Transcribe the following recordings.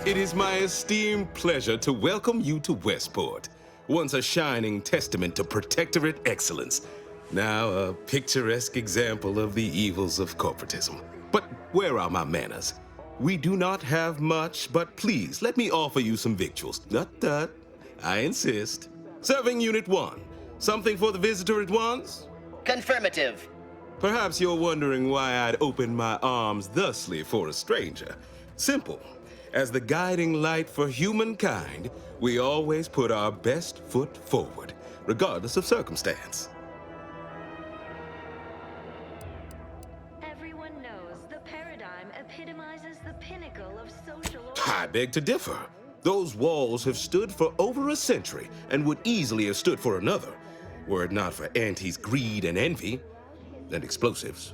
It is my esteemed pleasure to welcome you to Westport, once a shining testament to protectorate excellence, now a picturesque example of the evils of corporatism. But where are my manners? We do not have much, but please let me offer you some victuals. Tut. I insist. Serving Unit 1. Something for the visitor at once? Confirmative. Perhaps you're wondering why I'd open my arms thusly for a stranger. Simple. As the guiding light for humankind, we always put our best foot forward, regardless of circumstance. Everyone knows the paradigm epitomizes the pinnacle of social order. I beg to differ. Those walls have stood for over a century and would easily have stood for another, were it not for Auntie's greed and envy, and explosives.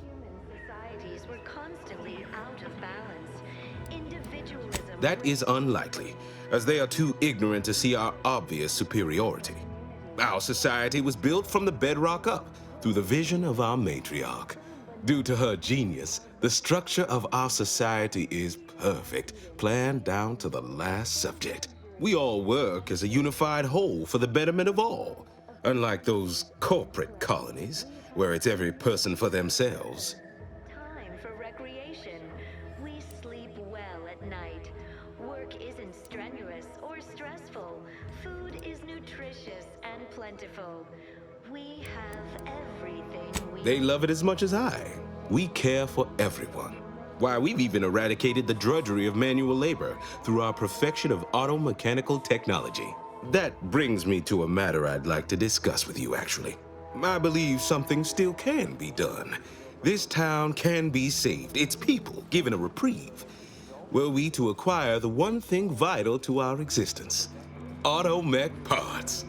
Societies were constantly out of balance. Individualism. That is unlikely, as they are too ignorant to see our obvious superiority. Our society was built from the bedrock up, through the vision of our matriarch. Due to her genius, the structure of our society is perfect, planned down to the last subject. We all work as a unified whole for the betterment of all, unlike those corporate colonies, where it's every person for themselves. Time for recreation. We sleep well at night. Work isn't strenuous or stressful. Food is nutritious and plentiful. We have everything we They love it as much as I. We care for everyone. Why, we've even eradicated the drudgery of manual labor through our perfection of auto-mechanical technology. That brings me to a matter I'd like to discuss with you, actually. I believe something still can be done. This town can be saved, its people given a reprieve. Were we to acquire the one thing vital to our existence, auto-mech parts.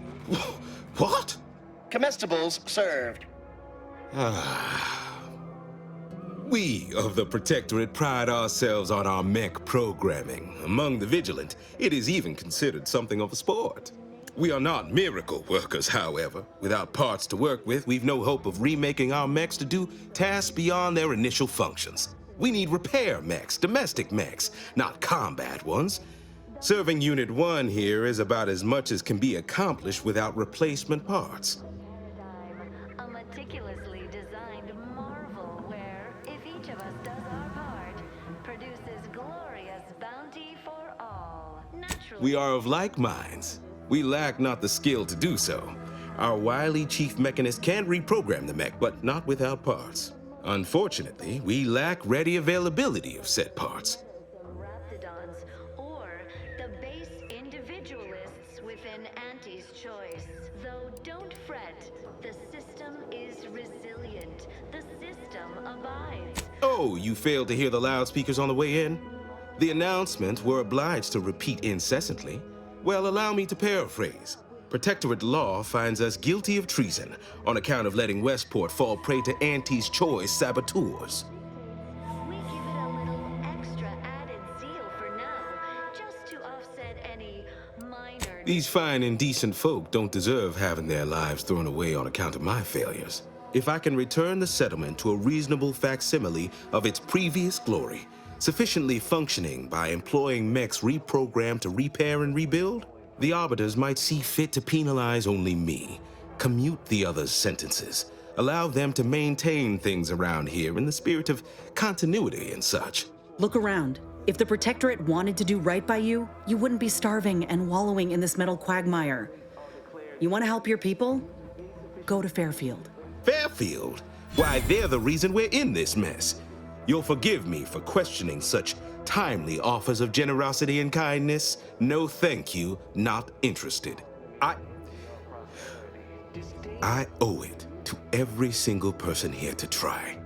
What? Comestibles served. We of the Protectorate pride ourselves on our mech programming. Among the vigilant, it is even considered something of a sport. We are not miracle workers, however. Without parts to work with, we've no hope of remaking our mechs to do tasks beyond their initial functions. We need repair mechs, domestic mechs, not combat ones. Serving Unit 1 here is about as much as can be accomplished without replacement parts. a meticulously designed marvel where, if each of us does our part, produces glorious bounty for all. Naturally, We are of like minds. We lack not the skill to do so. Our wily chief mechanist can reprogram the mech, but not without parts. Unfortunately, we lack ready availability of said parts. Raptidons, or the base individualists within Auntie's choice. Though don't fret, the system is resilient. The system abides. Oh, you failed to hear the loudspeakers on the way in? The announcement we're obliged to repeat incessantly. Well, allow me to paraphrase. Protectorate law finds us guilty of treason on account of letting Westport fall prey to Auntie's choice saboteurs. We give it a little extra added zeal for now, just to offset any minor. These fine and decent folk don't deserve having their lives thrown away on account of my failures. If I can return the settlement to a reasonable facsimile of its previous glory, sufficiently functioning by employing mechs reprogrammed to repair and rebuild, the arbiters might see fit to penalize only me, commute the others' sentences, allow them to maintain things around here in the spirit of continuity and such. Look around. If the Protectorate wanted to do right by you, you wouldn't be starving and wallowing in this metal quagmire. You want to help your people? Go to Fairfield. Fairfield? Why, they're the reason we're in this mess. You'll forgive me for questioning such timely offers of generosity and kindness. No thank you, not interested. I owe it to every single person here to try.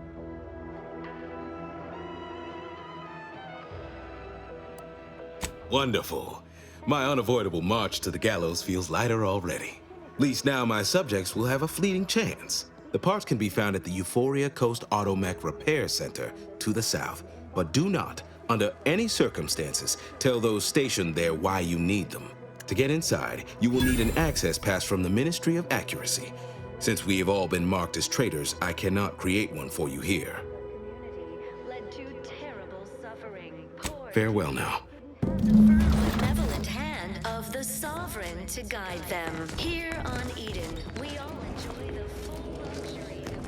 Wonderful. My unavoidable march to the gallows feels lighter already. At least now my subjects will have a fleeting chance. The parts can be found at the Euphoria Coast Automech Repair Center to the south, but do not, under any circumstances, tell those stationed there why you need them. To get inside, you will need an access pass from the Ministry of Accuracy. Since we have all been marked as traitors, I cannot create one for you here. Led to terrible suffering. Poor Farewell now. sovereign to guide them. Here on Eden, we all enjoy the full luxury of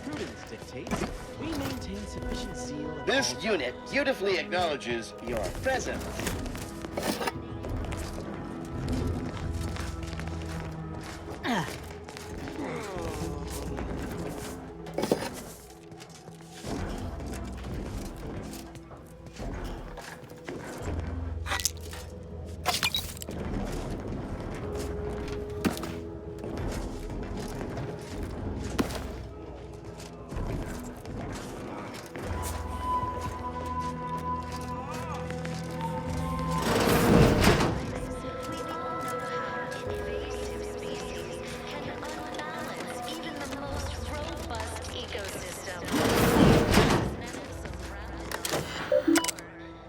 Prudence dictates we maintain sufficient zeal. at This all unit dutifully acknowledges your presence. We all know how invasive species can unbalance even the most robust ecosystem.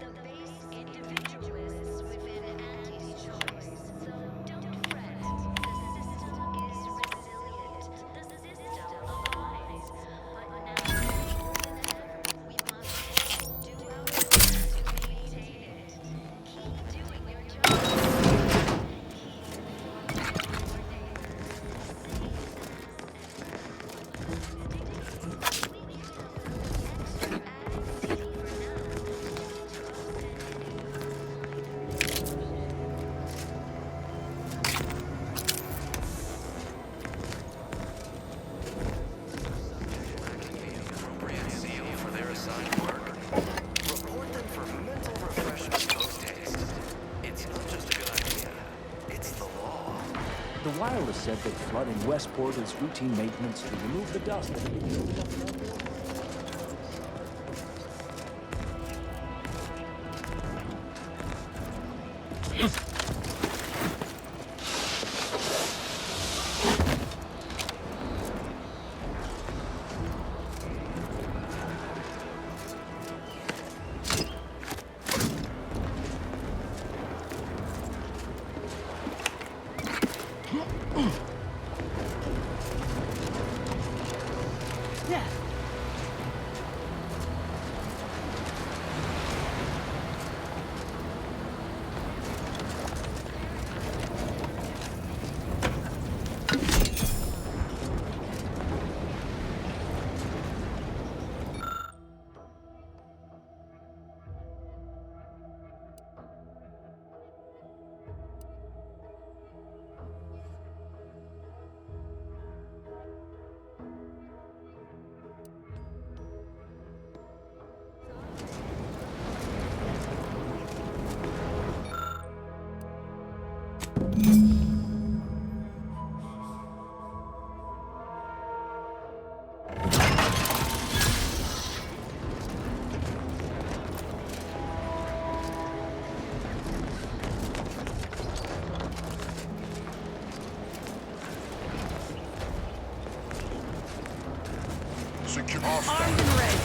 The base individualists within Auntie's choice. So don't fret. The system is resilient. The system abides. But now more than ever, we must all do our best to maintain it. Keep doing your job. Appropriate zeal for their assigned work. Report them for mental refreshment post-haste. It's not just a good idea, it's the law. The wireless said that flooding Westport is routine maintenance to remove the dust that had been building up around the area. Secure Armed and ready.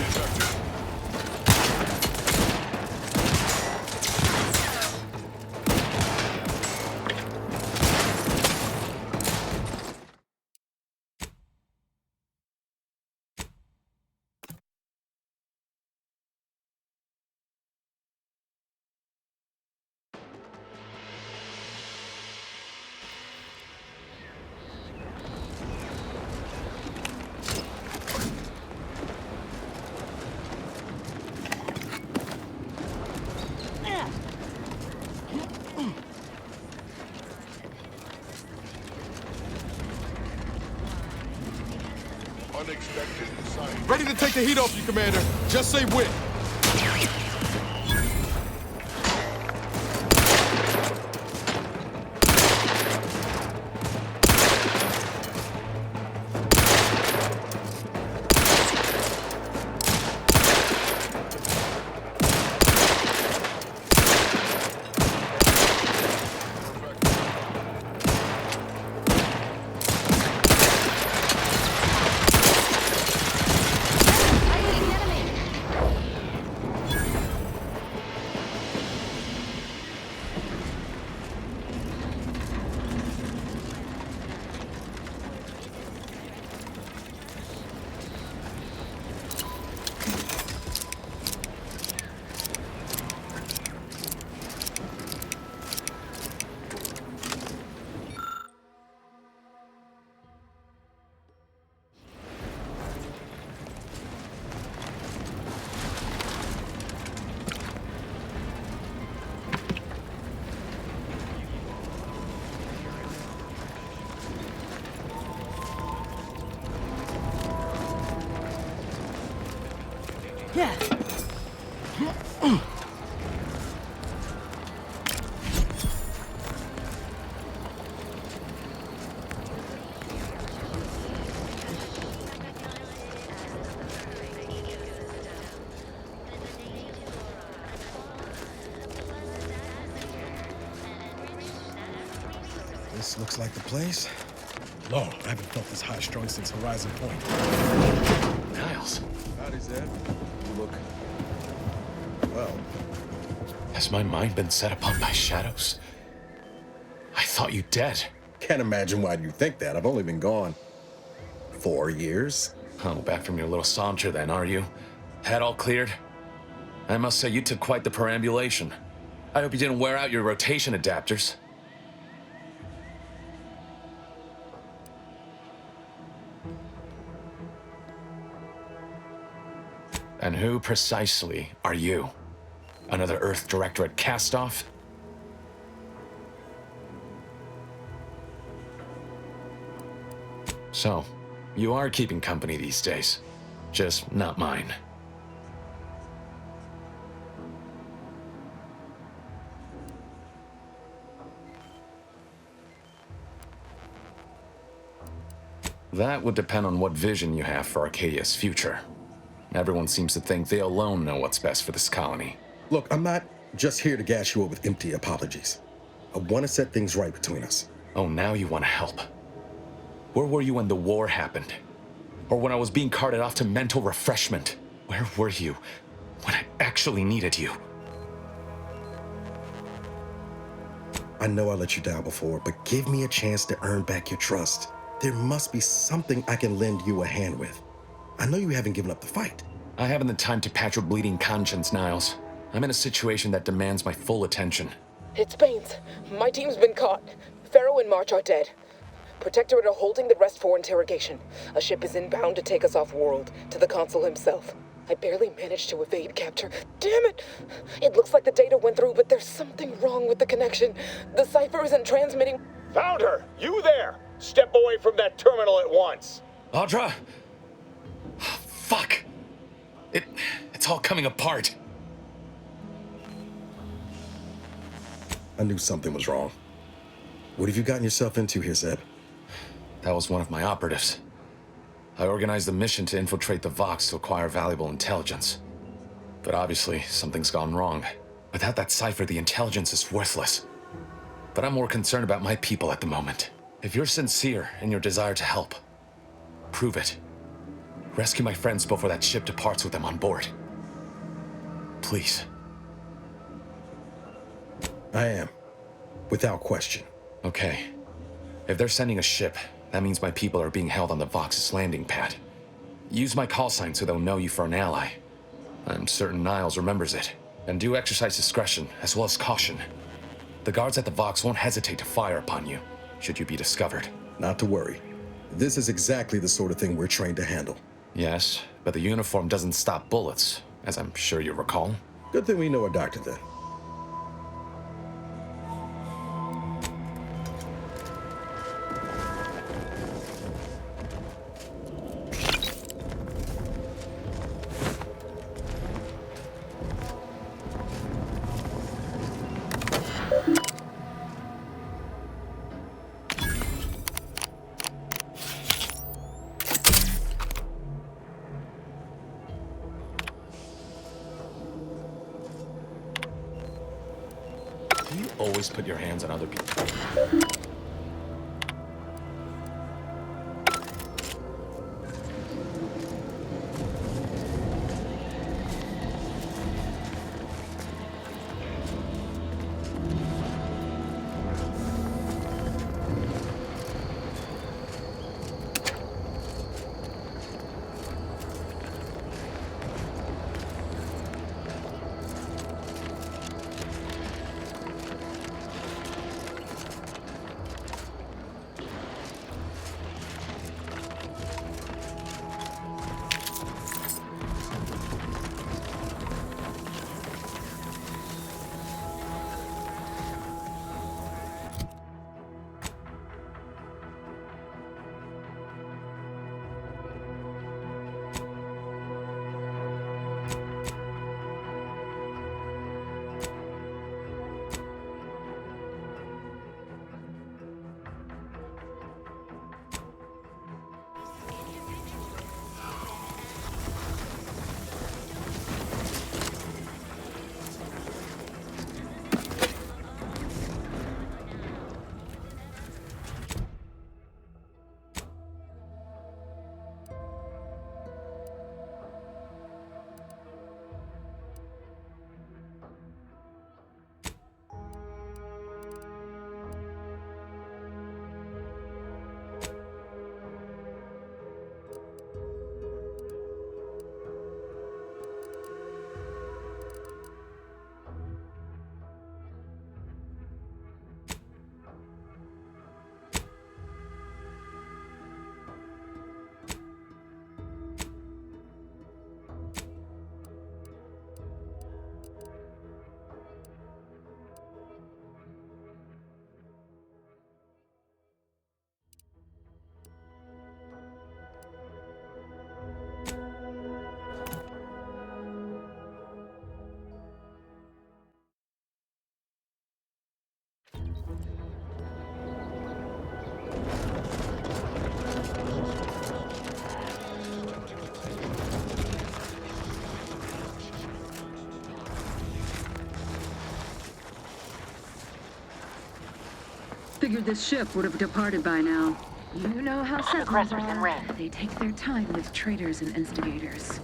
Unexpected sight. Ready to take the heat off you, Commander. Just say when. Yeah. This looks like the place. Lord, I haven't felt this high strung since Horizon Point. Niles, Howdy, Zeb. You look... well. has my mind been set upon by shadows? I thought you dead. Can't imagine why you think that. I've only been gone 4 years. Oh, back from your little saunter then, are you? Head all cleared? I must say you took quite the perambulation. I hope you didn't wear out your rotation adapters. And who precisely are you? Another Earth Directorate cast-off? So, you are keeping company these days. Just not mine. That would depend on what vision you have for Arcadia's future. Everyone seems to think they alone know what's best for this colony. Look, I'm not just here to gas you up with empty apologies. I want to set things right between us. Oh, now you want to help. Where were you when the war happened? Or when I was being carted off to mental refreshment? Where were you when I actually needed you? I know I let you down before, but give me a chance to earn back your trust. There must be something I can lend you a hand with. I know you haven't given up the fight. I haven't the time to patch your bleeding conscience, Niles. I'm in a situation that demands my full attention. It's Baines. My team's been caught. Pharaoh and March are dead. Protectorate are holding the rest for interrogation. A ship is inbound to take us off-world, to the consul himself. I barely managed to evade capture. Damn it! It looks like the data went through, but there's something wrong with the connection. The cipher isn't transmitting. Found her! You there! Step away from that terminal at once! Audra! Fuck! It's all coming apart. I knew something was wrong. What have you gotten yourself into here, Zeb? That was one of my operatives. I organized a mission to infiltrate the Vox to acquire valuable intelligence. But obviously, something's gone wrong. Without that cipher, the intelligence is worthless. But I'm more concerned about my people at the moment. If you're sincere in your desire to help, prove it. Rescue my friends before that ship departs with them on board. Please. I am. Without question. Okay. If they're sending a ship, that means my people are being held on the Vox's landing pad. Use my call sign so they'll know you for an ally. I'm certain Niles remembers it. And do exercise discretion, as well as caution. The guards at the Vox won't hesitate to fire upon you, should you be discovered. Not to worry. This is exactly the sort of thing we're trained to handle. Yes, but the uniform doesn't stop bullets, as I'm sure you recall. Good thing we know a doctor then. always put your hands on other people. Figured this ship would have departed by now. You know how settlers are. They take their time with traitors and instigators.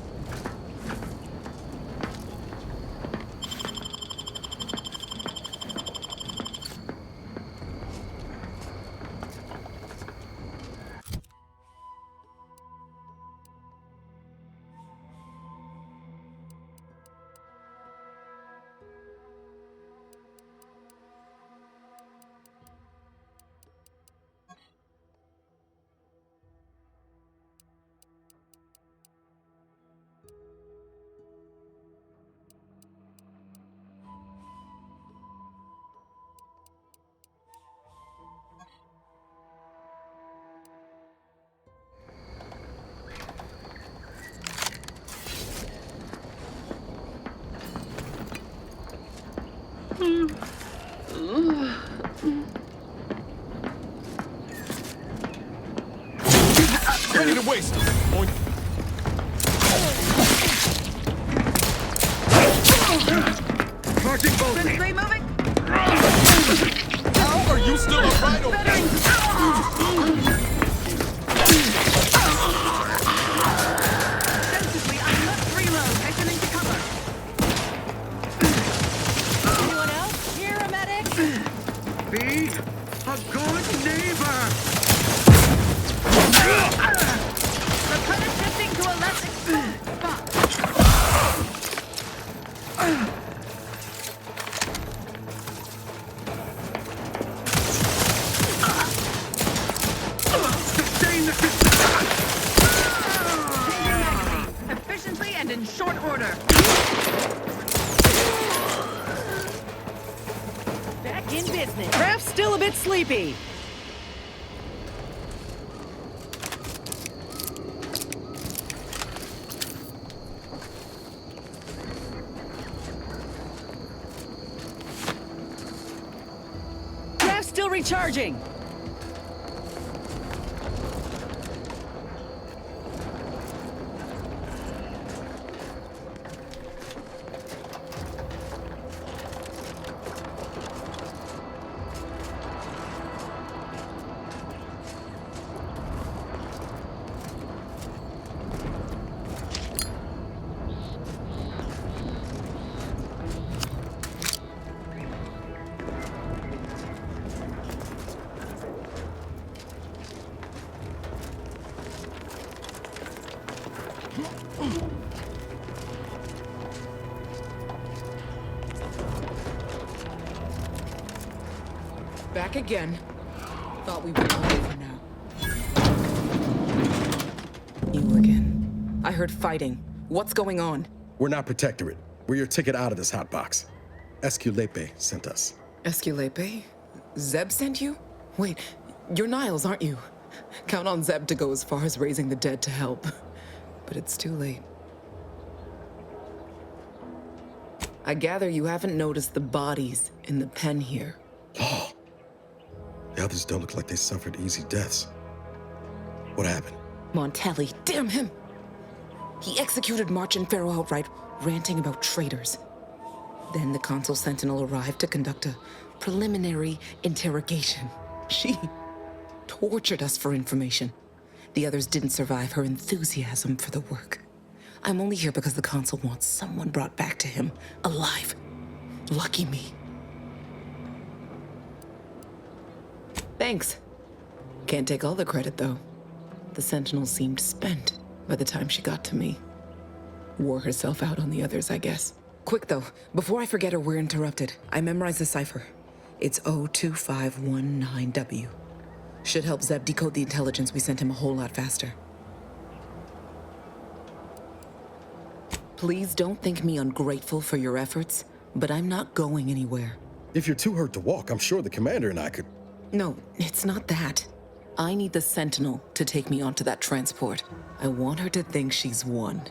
Ready to waste. Marching both. Finish moving. Are you still upright over there? Sensibly, I must reload. Head into cover. Anyone else? Here, a medic. Be a good neighbor. The current shifting to a less exposed spot. Sustain the Efficiently and in short order. Back in business. Craft's still a bit sleepy. Craft's still recharging. Back again. Thought we were all over now. You again. I heard fighting. What's going on? We're not Protectorate. We're your ticket out of this hotbox. Esculepe sent us. Esculepe? Zeb sent you? Wait, you're Niles, aren't you? Count on Zeb to go as far as raising the dead to help. But it's too late. I gather you haven't noticed the bodies in the pen here. Oh. The others don't look like they suffered easy deaths. What happened? Montelli, damn him! He executed March and Pharaoh outright, ranting about traitors. Then the Consul Sentinel arrived to conduct a preliminary interrogation. She tortured us for information. The others didn't survive her enthusiasm for the work. I'm only here because the Consul wants someone brought back to him, alive. Lucky me. Thanks. Can't take all the credit, though. The Sentinel seemed spent by the time she got to me. Wore herself out on the others, I guess. Quick, though, before I forget or we're interrupted, I memorized the cipher. It's O2519W. Should help Zeb decode the intelligence we sent him a whole lot faster. Please don't think me ungrateful for your efforts, but I'm not going anywhere. If you're too hurt to walk, I'm sure the commander and I could... No, it's not that. I need the Sentinel to take me onto that transport. I want her to think she's won.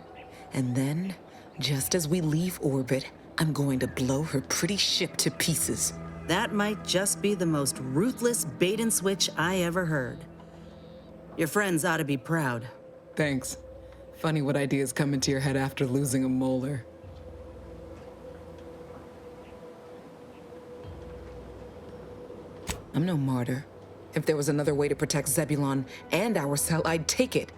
And then, just as we leave orbit, I'm going to blow her pretty ship to pieces. That might just be the most ruthless bait and switch I ever heard. Your friends ought to be proud. Thanks. Funny what ideas come into your head after losing a molar. I'm no martyr. If there was another way to protect Zebulon and our cell, I'd take it.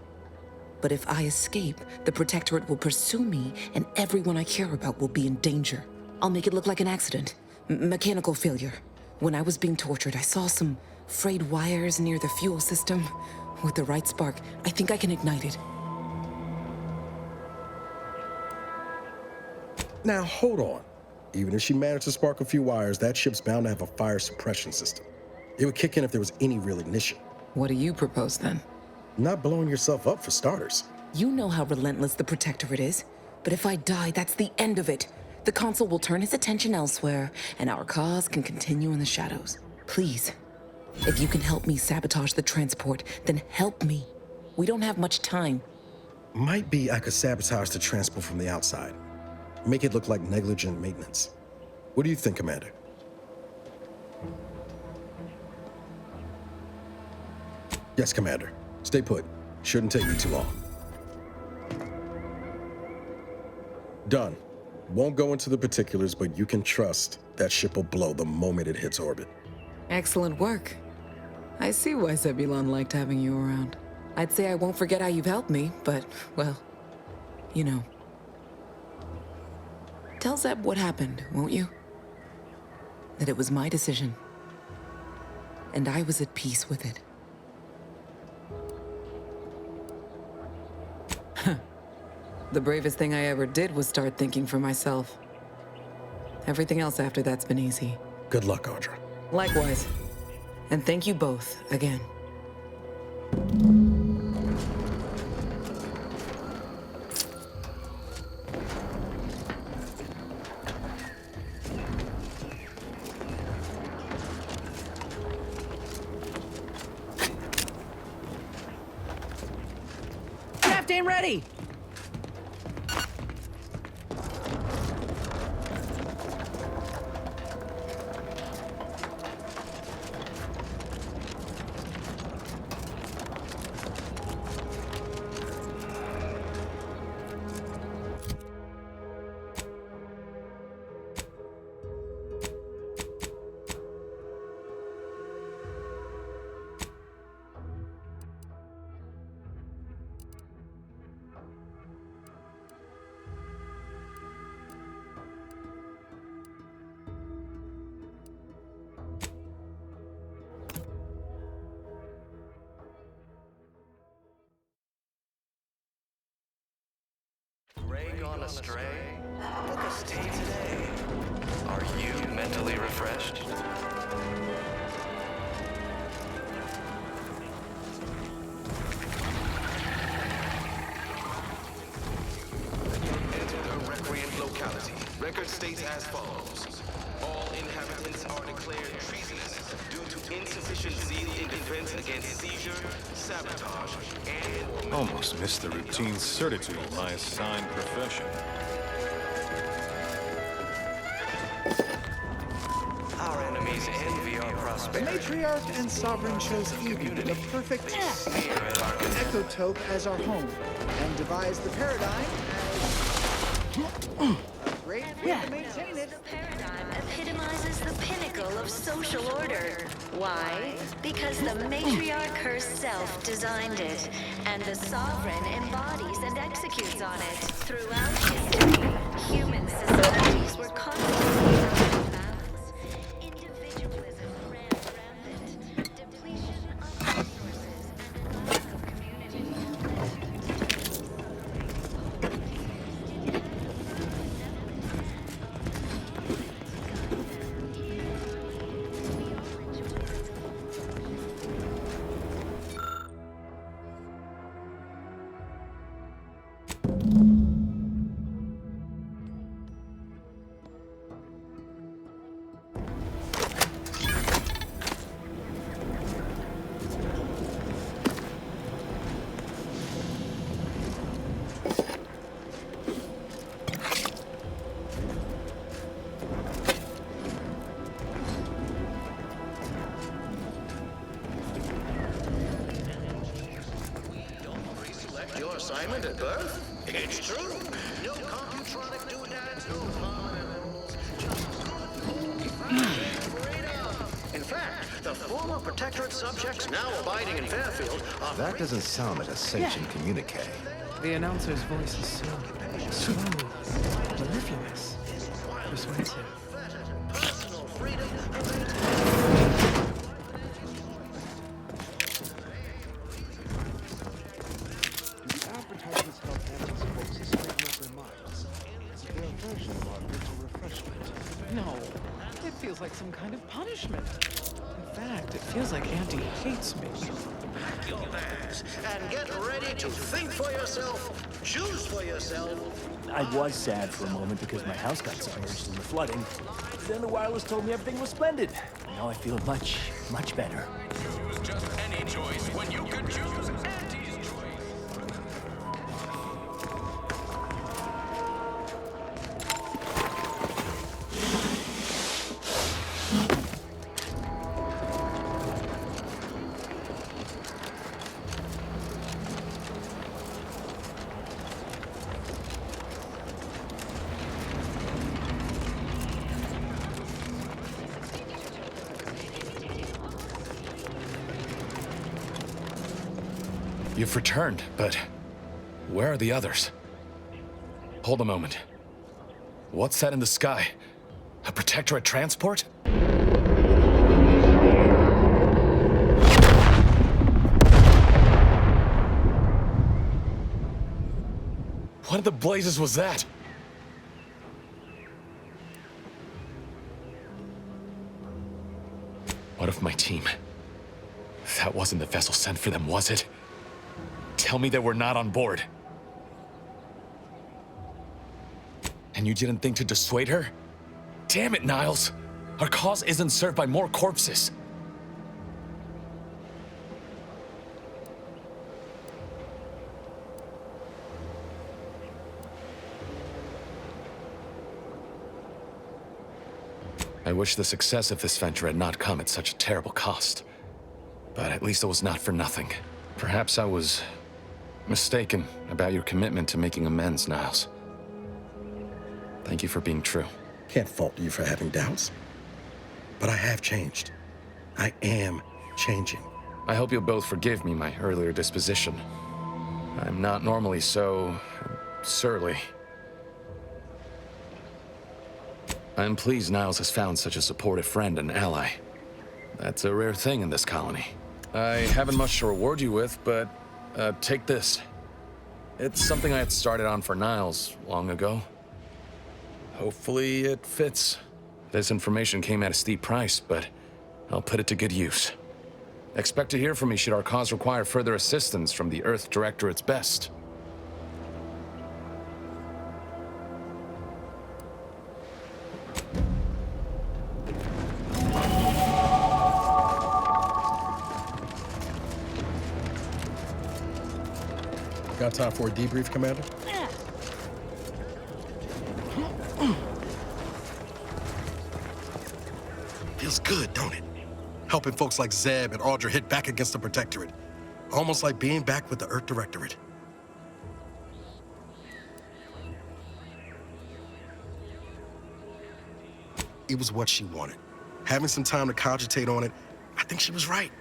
But if I escape, the Protectorate will pursue me, and everyone I care about will be in danger. I'll make it look like an accident. Mechanical failure. When I was being tortured, I saw some frayed wires near the fuel system. With the right spark, I think I can ignite it. Now, hold on. Even if she managed to spark a few wires, that ship's bound to have a fire suppression system. It would kick in if there was any real ignition. What do you propose, then? Not blowing yourself up, for starters. You know how relentless the Protectorate is. But if I die, that's the end of it. The Consul will turn his attention elsewhere, and our cause can continue in the shadows. Please, if you can help me sabotage the transport, then help me. We don't have much time. Might be I could sabotage the transport from the outside. Make it look like negligent maintenance. What do you think, Commander? Yes, Commander. Stay put. Shouldn't take you too long. Done. Won't go into the particulars, but you can trust that ship will blow the moment it hits orbit. Excellent work. I see why Zebulon liked having you around. I'd say I won't forget how you've helped me, but, well, you know. Tell Zeb what happened, won't you? That it was my decision. And I was at peace with it. The bravest thing I ever did was start thinking for myself. Everything else after that's been easy. Good luck, Audra. Likewise. And thank you both, again. Captain ready! Ray gone astray? Book a stay today. Are you mentally refreshed? Entered a recreant locality. Record states as follows. All inhabitants are declared treasonous due to insufficient zeal in defense against seizure, sabotage, and... Almost missed the routine certitude of my assigned profession. Our enemies envy our prosperity. Matriarch and Sovereign chose Eden, the perfect ecotope, as our home, and devised the paradigm as a great way to maintain it. The paradigm epitomizes the pinnacle of social order. Why? Because the matriarch herself designed it, and the sovereign embodies and executes on it. Throughout history, human societies were constantly in balance. Individualism ran rampant. Depletion of resources and a lack of community. Your assignment at birth? It's true. No computronic doodads, no rules. Just in fact, the former Protectorate subjects now abiding in Fairfield are... That doesn't sound like a sanctioned communique. The announcer's voice is so smooth, mellifluous, persuasive. Personal freedom. Advertisements help analysts folks to straighten up their minds. It's their version of our mental refreshment. No, it feels like some kind of punishment. In fact, it feels like Auntie hates me. Pack your bags and get ready to think for yourself, choose for yourself. I was sad for a moment because my house got submerged in the flooding. Then the wireless told me everything was splendid. Now I feel much, much better. Choose just any choice when you could choose Auntie's choice. You've returned, but where are the others? Hold a moment. What's that in the sky? A Protectorate transport? What in the blazes was that? What of my team? That wasn't the vessel sent for them, was it? Tell me they were not on board. And you didn't think to dissuade her? Damn it, Niles! Our cause isn't served by more corpses. I wish the success of this venture had not come at such a terrible cost. But at least it was not for nothing. Perhaps I was mistaken about your commitment to making amends, Niles. Thank you for being true. Can't fault you for having doubts. But I have changed. I am changing. I hope you'll both forgive me my earlier disposition. I'm not normally so surly. I'm pleased Niles has found such a supportive friend and ally. That's a rare thing in this colony. I haven't much to reward you with, but take this. It's something I had started on for Niles long ago. Hopefully it fits. This information came at a steep price, but I'll put it to good use. Expect to hear from me should our cause require further assistance from the Earth Directorate's best. Got time for a debrief, Commander? Feels good, don't it? Helping folks like Zeb and Audra hit back against the Protectorate. Almost like being back with the Earth Directorate. It was what she wanted. Having some time to cogitate on it, I think she was right.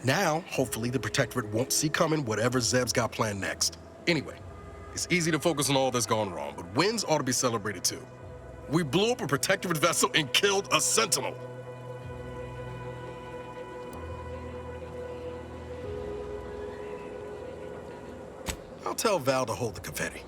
Now, hopefully, the Protectorate won't see coming whatever Zeb's got planned next. Anyway, it's easy to focus on all that's gone wrong, but wins ought to be celebrated too. We blew up a Protectorate vessel and killed a Sentinel. I'll tell Val to hold the confetti.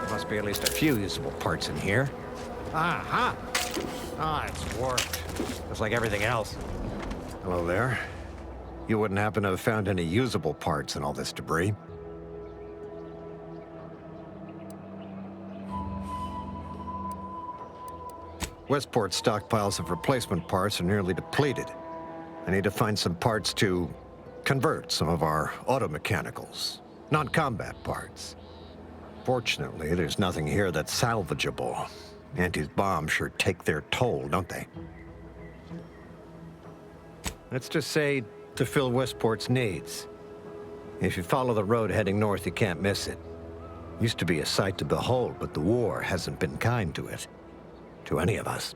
Must be at least a few usable parts in here. Aha! Ah, it's warped. Just like everything else. Hello there. You wouldn't happen to have found any usable parts in all this debris? Westport's stockpiles of replacement parts are nearly depleted. I need to find some parts to convert some of our automechanicals, non-combat parts. Fortunately, there's nothing here that's salvageable. Auntie's bombs sure take their toll, don't they? Let's just say to fill Westport's needs. If you follow the road heading north, you can't miss it. Used to be a sight to behold, but the war hasn't been kind to it. To any of us.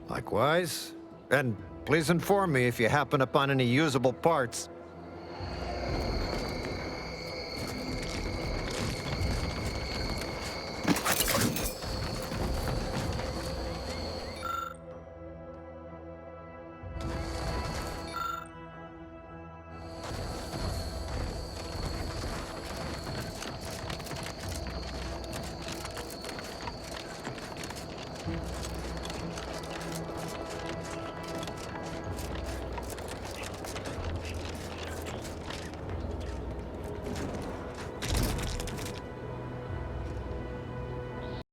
Likewise. And please inform me if you happen upon any usable parts.